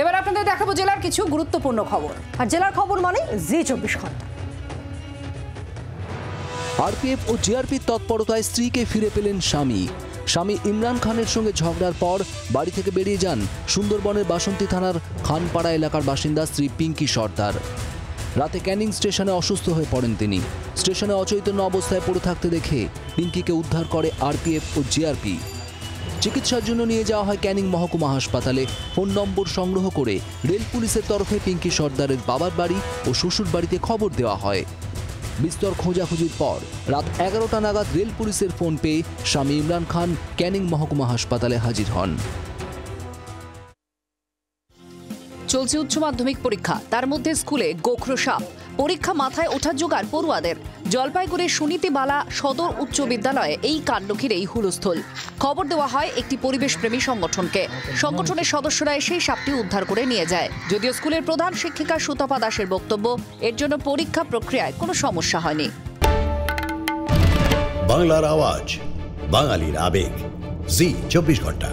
এবার আপনাদের দেখাবো জেলার কিছু গুরুত্বপূর্ণ খবর, আর জেলার খবর মানে জি 24 ঘন্টা। আরপিএফ ও জিআরপির তৎপরতায় স্ত্রীকে ফিরে পেলেন স্বামী। স্বামী ইমরান খানের সঙ্গে ঝগড়ার পর বাড়ি থেকে বেরিয়ে যান সুন্দরবনের বাসন্তী থানার খানপাড়া এলাকার বাসিন্দা স্ত্রী পিঙ্কি সর্দার। রাতে ক্যানিং স্টেশনে অসুস্থ হয়ে পড়েন তিনি। স্টেশনে অচৈতন্য অবস্থায় পড়ে থাকতে দেখে পিঙ্কিকে উদ্ধার করে আরপিএফ ও জিআরপি। চিকিৎসার জন্য নিয়ে যাওয়া হয় ক্যানিং মহকুমা হাসপাতালে। ফোন নম্বর সংগ্রহ করে রেল পুলিশের তরফে পিঙ্কি সর্দারের বাবার বাড়ি ও শ্বশুর বাড়িতে খবর দেওয়া হয়। বিস্তর খোঁজাখুঁজির পর রাত 11টা নাগাদ রেল পুলিশের ফোন পেয়ে স্বামী ইমরান খান ক্যানিং মহকুমা হাসপাতালে হাজির হন। চলছে উচ্চ মাধ্যমিক পরীক্ষা, তার মধ্যে স্কুলে গোখরো সাপ। পরীক্ষা মাথায় ওঠার জোগাড় পড়ুয়াদের। জলপাইগুড়ির সুনীতিবালা সদর উচ্চ বিদ্যালয়ে এই কাণ্ড ঘিরেই হুলস্থুল। খবর দেওয়া হয় একটি পরিবেশপ্রেমী সংগঠনকে। সংগঠনের সদস্যরা এসে সাপটি উদ্ধার করে নিয়ে যায়। যদিও স্কুলের প্রধান শিক্ষিকা সুতপা দাসের বক্তব্য, এর জন্য পরীক্ষা প্রক্রিয়ায় কোনো সমস্যা হয়নি। বাংলার আওয়াজ, বাঙালির আবেগ, জি 24 ঘন্টা।